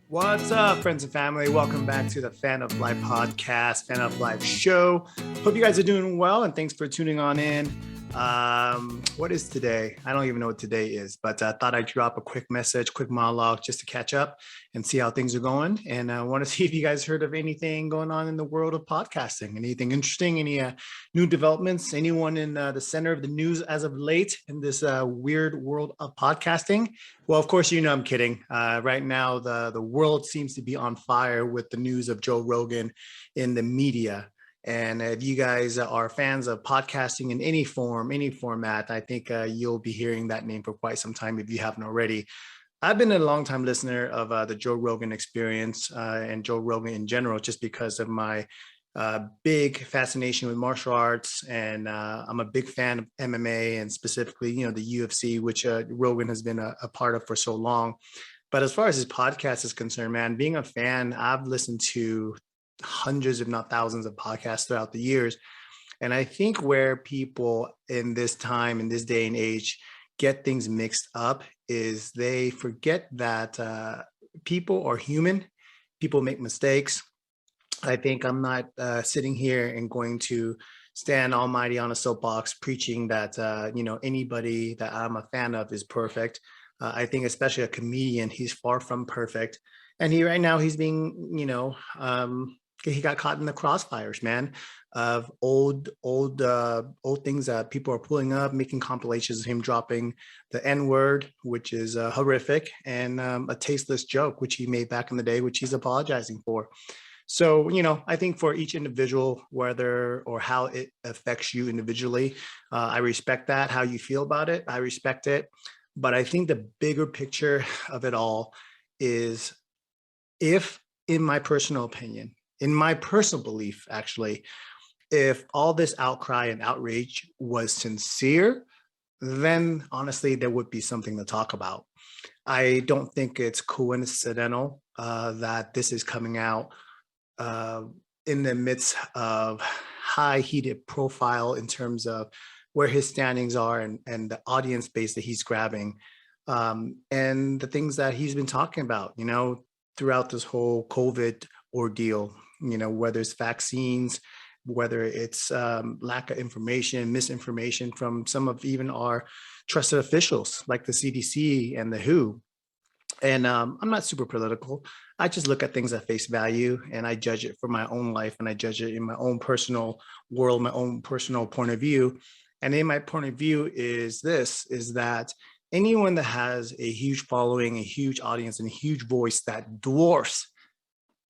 What's up, friends and family? Welcome back to the Fan of Life podcast, Fan of Life show. Hope you guys are doing well, and thanks for tuning on in. What is today? I don't even know what today is, but I thought I'd drop a quick message, quick monologue just to catch up and see how things are going. And I want to see if you guys heard of anything going on in the world of podcasting, anything interesting, any new developments, anyone in the center of the news as of late in this weird world of podcasting. Well, of course, I'm kidding. Right now, the world seems to be on fire with the news of Joe Rogan in the media. And if you guys are fans of podcasting in any form, any format, I think you'll be hearing that name for quite some time if you haven't already. I've been a long-time listener of the Joe Rogan experience and Joe Rogan in general, just because of my big fascination with martial arts. And I'm a big fan of MMA and specifically, the UFC, which Rogan has been a part of for so long. But as far as his podcast is concerned, man, being a fan, I've listened to hundreds, if not thousands of podcasts throughout the years. And I think where people in this time, in this day and age, get things mixed up is they forget that people are human. People make mistakes. I think I'm not sitting here and going to stand almighty on a soapbox preaching that, anybody that I'm a fan of is perfect. I think especially a comedian, he's far from perfect. And right now he's being, he got caught in the crossfires, man, of old things that people are pulling up, making compilations of him dropping the N-word, which is horrific, and a tasteless joke, which he made back in the day, which he's apologizing for. So, I think for each individual, whether or how it affects you individually, I respect that, how you feel about it, I respect it. But I think the bigger picture of it all is, if, in my personal opinion, in my personal belief, actually, if all this outcry and outrage was sincere, then honestly, there would be something to talk about. I don't think it's coincidental that this is coming out uh, in the midst of high heated profile in terms of where his standings are and the audience base that he's grabbing, and the things that he's been talking about, throughout this whole COVID ordeal, whether it's vaccines, whether it's lack of information, misinformation from some of even our trusted officials like the CDC and the WHO. And I'm not super political. I just look at things at face value and I judge it for my own life, and I judge it in my own personal world, my own personal point of view. And in my point of view is that anyone that has a huge following, a huge audience, and a huge voice that dwarfs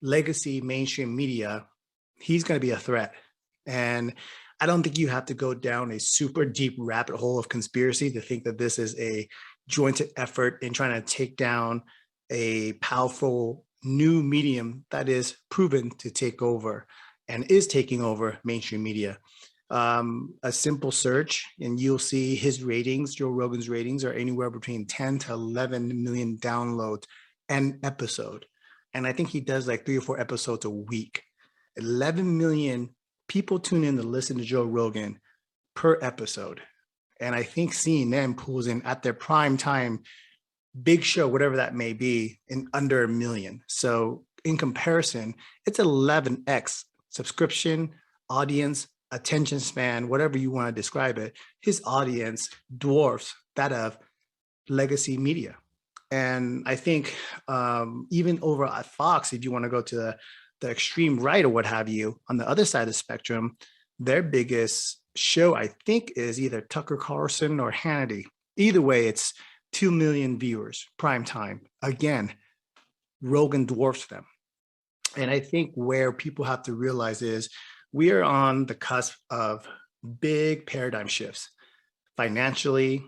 legacy mainstream media, he's going to be a threat. And I don't think you have to go down a super deep rabbit hole of conspiracy to think that this is a jointed effort in trying to take down a powerful new medium that is proven to take over and is taking over mainstream media. A simple search and you'll see his ratings, Joe Rogan's ratings, are anywhere between 10 to 11 million downloads an episode. And I think he does like 3 or 4 episodes a week. 11 million people tune in to listen to Joe Rogan per episode. And I think CNN pulls in at their prime time, big show, whatever that may be, in under 1 million. So in comparison, it's 11x subscription, audience, attention span, whatever you want to describe it. His audience dwarfs that of legacy media. And I think even over at Fox, if you want to go to the extreme right or what have you, on the other side of the spectrum, their biggest show, I think, is either Tucker Carlson or Hannity. Either way, it's 2 million viewers, prime time. Again, Rogan dwarfs them. And I think where people have to realize is we are on the cusp of big paradigm shifts, financially,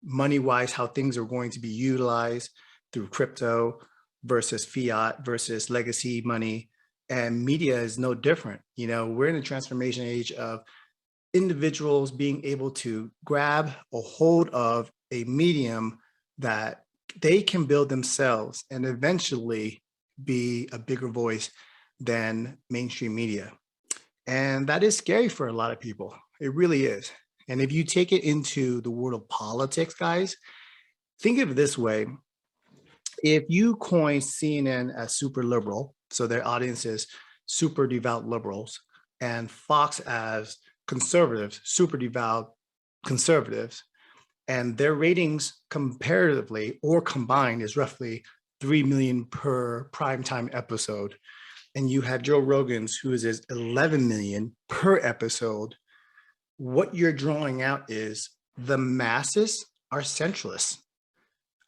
money-wise, how things are going to be utilized through crypto versus fiat versus legacy money. And media is no different. We're in a transformation age of individuals being able to grab a hold of a medium that they can build themselves and eventually be a bigger voice than mainstream media. And that is scary for a lot of people. It really is. And if you take it into the world of politics, guys, think of it this way. If you coin CNN as super liberal, so their audience is super devout liberals, and Fox as conservatives, super devout conservatives, and their ratings comparatively or combined is roughly 3 million per primetime episode. And you have Joe Rogan's, who is 11 million per episode. What you're drawing out is the masses are centralists.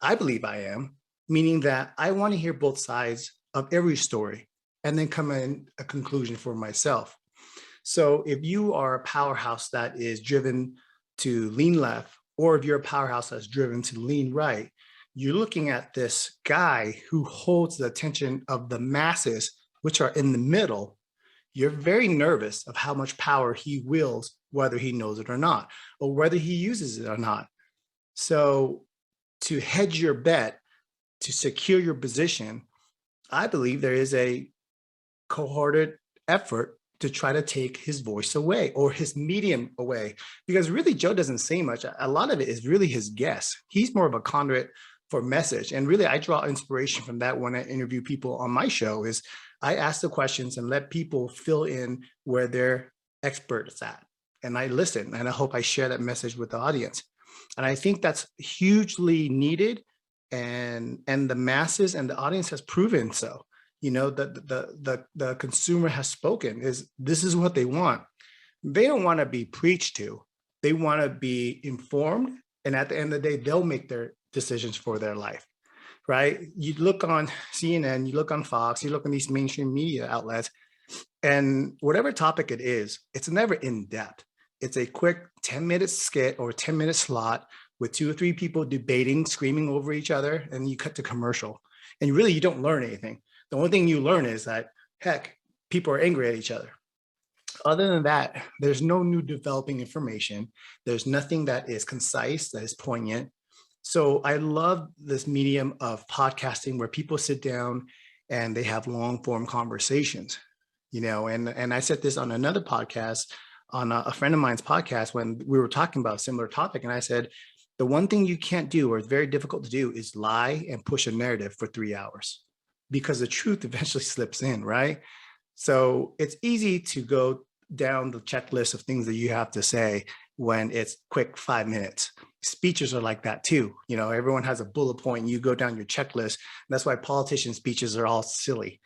I believe I am, meaning that I want to hear both sides of every story and then come in a conclusion for myself. So if you are a powerhouse that is driven to lean left, or if you're a powerhouse that's driven to lean right, you're looking at this guy who holds the attention of the masses, which are in the middle. You're very nervous of how much power he wields, whether he knows it or not, or whether he uses it or not. So to hedge your bet, to secure your position, I believe there is a cohorted effort to try to take his voice away or his medium away, because really Joe doesn't say much. A lot of it is really his guess. He's more of a conduit for message. And really I draw inspiration from that when I interview people on my show. Is I ask the questions and let people fill in where their expert is at. And I listen, and I hope I share that message with the audience. And I think that's hugely needed. And the masses and the audience has proven so. You know, the consumer has spoken. This is what they want. They don't want to be preached to. They want to be informed. And at the end of the day, they'll make their decisions for their life, right? You look on CNN, you look on Fox, you look on these mainstream media outlets, and whatever topic it is, it's never in depth. It's a quick 10-minute skit or 10-minute slot with 2 or 3 people debating, screaming over each other, and you cut to commercial. And really, you don't learn anything. The only thing you learn is that, heck, people are angry at each other. Other than that, there's no new developing information. There's nothing that is concise, that is poignant. So I love this medium of podcasting where people sit down and they have long form conversations, you know, and I said this on another podcast, on a friend of mine's podcast, when we were talking about a similar topic. And I said, the one thing you can't do, or it's very difficult to do, is lie and push a narrative for 3 hours, because the truth eventually slips in, right? So it's easy to go down the checklist of things that you have to say when it's quick 5 minutes. Speeches are like that too. You know, everyone has a bullet point and you go down your checklist. That's why politician speeches are all silly,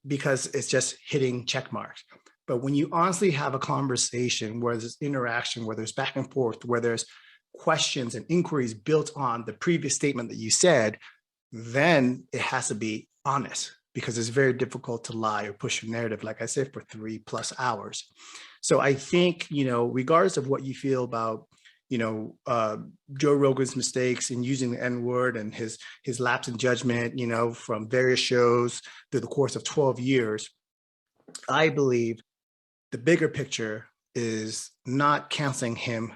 because it's just hitting check marks. But when you honestly have a conversation where there's interaction, where there's back and forth, where there's questions and inquiries built on the previous statement that you said, then it has to be honest, because it's very difficult to lie or push a narrative, like I said, for 3+ hours. So I think, you know, regardless of what you feel about, you know, Joe Rogan's mistakes in using the N-word and his lapse in judgment, you know, from various shows through the course of 12 years, I believe the bigger picture is not canceling him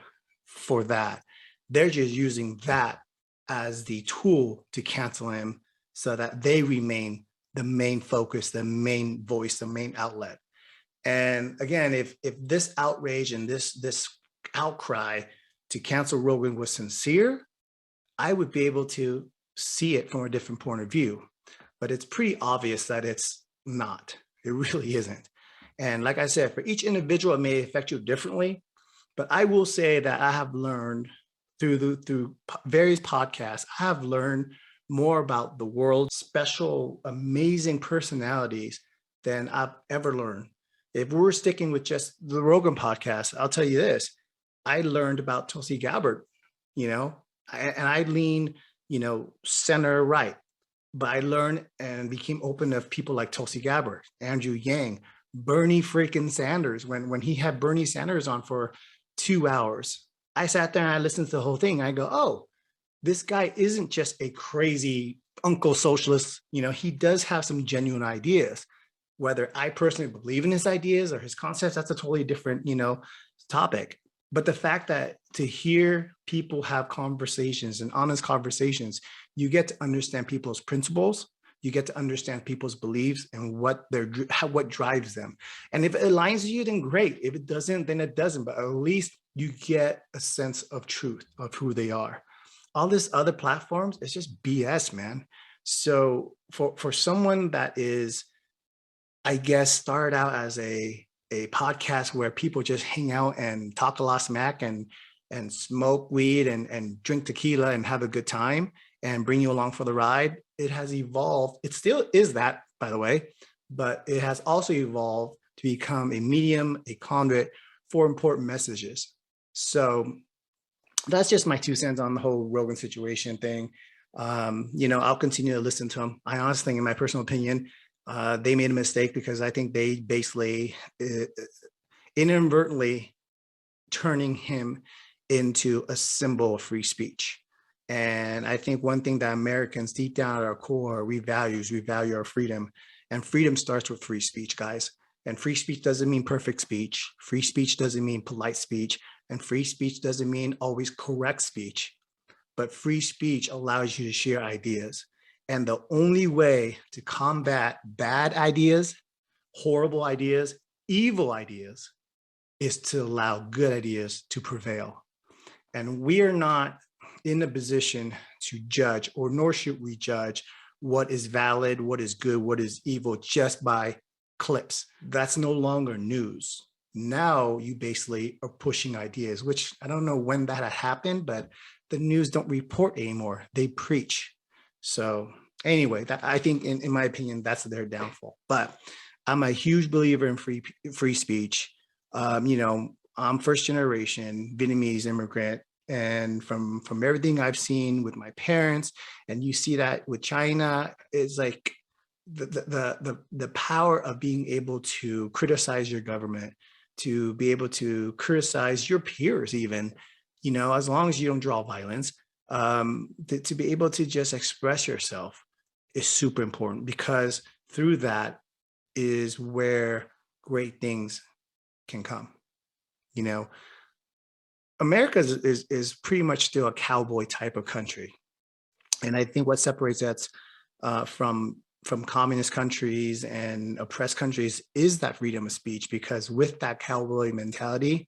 for that. They're just using that as the tool to cancel him so that they remain the main focus, the main voice, the main outlet. And again, if this outrage and this outcry to cancel Rogan was sincere, I would be able to see it from a different point of view. But it's pretty obvious that it's not. It really isn't. And like I said, for each individual, it may affect you differently. But I will say that I have learned through various podcasts, I have learned more about the world's special, amazing personalities than I've ever learned. If we're sticking with just the Rogan podcast, I'll tell you this: I learned about Tulsi Gabbard, you know, and I lean, you know, center right, but I learned and became open of people like Tulsi Gabbard, Andrew Yang, Bernie freaking Sanders. When he had Bernie Sanders on for 2 hours, I sat there and I listened to the whole thing. I go, oh, this guy isn't just a crazy uncle socialist. You know, he does have some genuine ideas. Whether I personally believe in his ideas or his concepts, that's a totally different, you know, topic. But the fact that to hear people have conversations and honest conversations, you get to understand people's principles, you get to understand people's beliefs and what drives them. And if it aligns with you, then great. If it doesn't, then it doesn't. But at least you get a sense of truth of who they are. All this other platforms, it's just BS, man. So for someone that is, I guess, started out as a podcast where people just hang out and talk a lot of smack and smoke weed and drink tequila and have a good time and bring you along for the ride, it has evolved. It still is that, by the way, but it has also evolved to become a medium, a conduit for important messages. So that's just my 2 cents on the whole Rogan situation thing. I'll continue to listen to him. I honestly think, in my personal opinion, they made a mistake because I think they basically inadvertently turning him into a symbol of free speech. And I think one thing that Americans deep down at our core, we value our freedom. And freedom starts with free speech, guys. And free speech doesn't mean perfect speech. Free speech doesn't mean polite speech. And free speech doesn't mean always correct speech. But free speech allows you to share ideas. And the only way to combat bad ideas, horrible ideas, evil ideas, is to allow good ideas to prevail. And we are not in a position to judge, or nor should we judge, what is valid, what is good, what is evil, just by clips. That's no longer news. Now you basically are pushing ideas, which I don't know when that had happened, but the news don't report anymore. They preach. So anyway, that, I think in my opinion, that's their downfall. But I'm a huge believer in free speech. I'm first generation Vietnamese immigrant. And from everything I've seen with my parents, and you see that with China, is like the power of being able to criticize your government, to be able to criticize your peers, even, as long as you don't draw violence, to be able to just express yourself is super important, because through that is where great things can come. America is pretty much still a cowboy type of country. And I think what separates us from communist countries and oppressed countries is that freedom of speech, because with that cowboy mentality,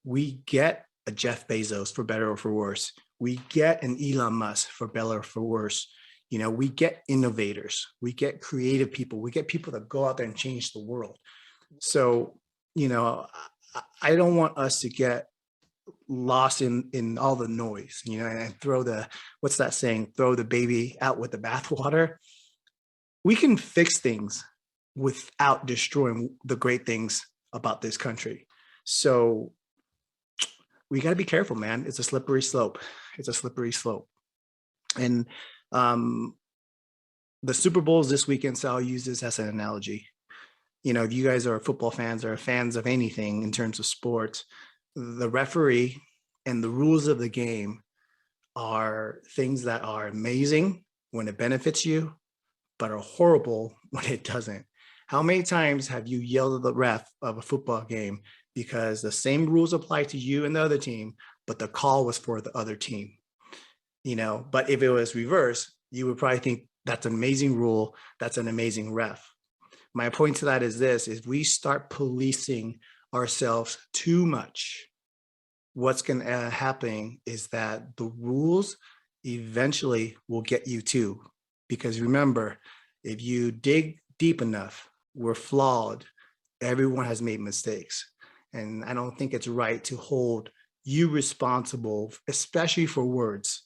we get a Jeff Bezos, for better or for worse. We get an Elon Musk, for better or for worse. We get innovators, we get creative people, we get people that go out there and change the world. So, I don't want us to get lost in all the noise, and throw what's that saying? Throw the baby out with the bathwater. We can fix things without destroying the great things about this country. So we got to be careful, man. It's a slippery slope. And the Super Bowl is this weekend, so I'll use this as an analogy. If you guys are football fans or fans of anything in terms of sports, the referee and the rules of the game are things that are amazing when it benefits you, but are horrible when it doesn't. How many times have you yelled at the ref of a football game because the same rules apply to you and the other team, but the call was for the other team? But if it was reverse, you would probably think that's an amazing rule, that's an amazing ref. My point to that is this: if we start policing ourselves too much, what's going to happen is that the rules eventually will get you too. Because remember, if you dig deep enough, we're flawed. Everyone has made mistakes. And I don't think it's right to hold you responsible, especially for words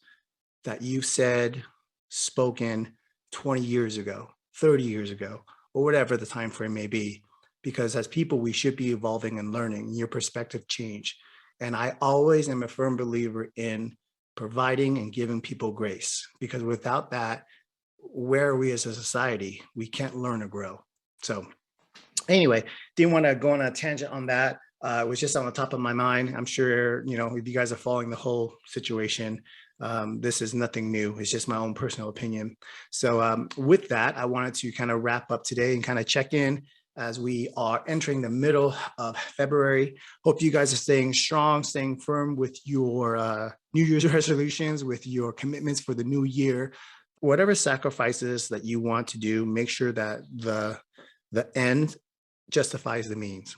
that you said, spoken 20 years ago, 30 years ago, or whatever the time frame may be. Because as people, we should be evolving and learning. Your perspective change. And I always am a firm believer in providing and giving people grace, because without that, where are we as a society? We can't learn or grow. So anyway, didn't want to go on a tangent on that. It was just on the top of my mind. I'm sure, if you guys are following the whole situation, this is nothing new. It's just my own personal opinion. So with that, I wanted to kind of wrap up today and kind of check in as we are entering the middle of February. Hope you guys are staying strong, staying firm with your New Year's resolutions, with your commitments for the new year. Whatever sacrifices that you want to do, make sure that the end justifies the means.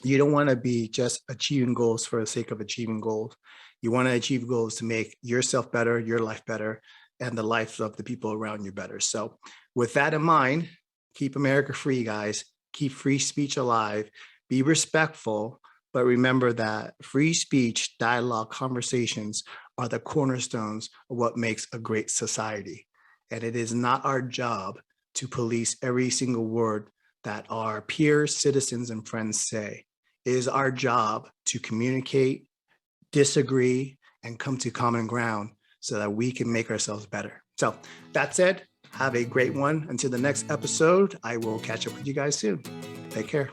You don't want to be just achieving goals for the sake of achieving goals. You want to achieve goals to make yourself better, your life better, and the life of the people around you better. So with that in mind, keep America free, guys. Keep free speech alive. Be respectful, but remember that free speech, dialogue, conversations are the cornerstones of what makes a great society. And it is not our job to police every single word that our peers, citizens, and friends say. It is our job to communicate, disagree, and come to common ground so that we can make ourselves better. So that said, have a great one. Until the next episode, I will catch up with you guys soon. Take care.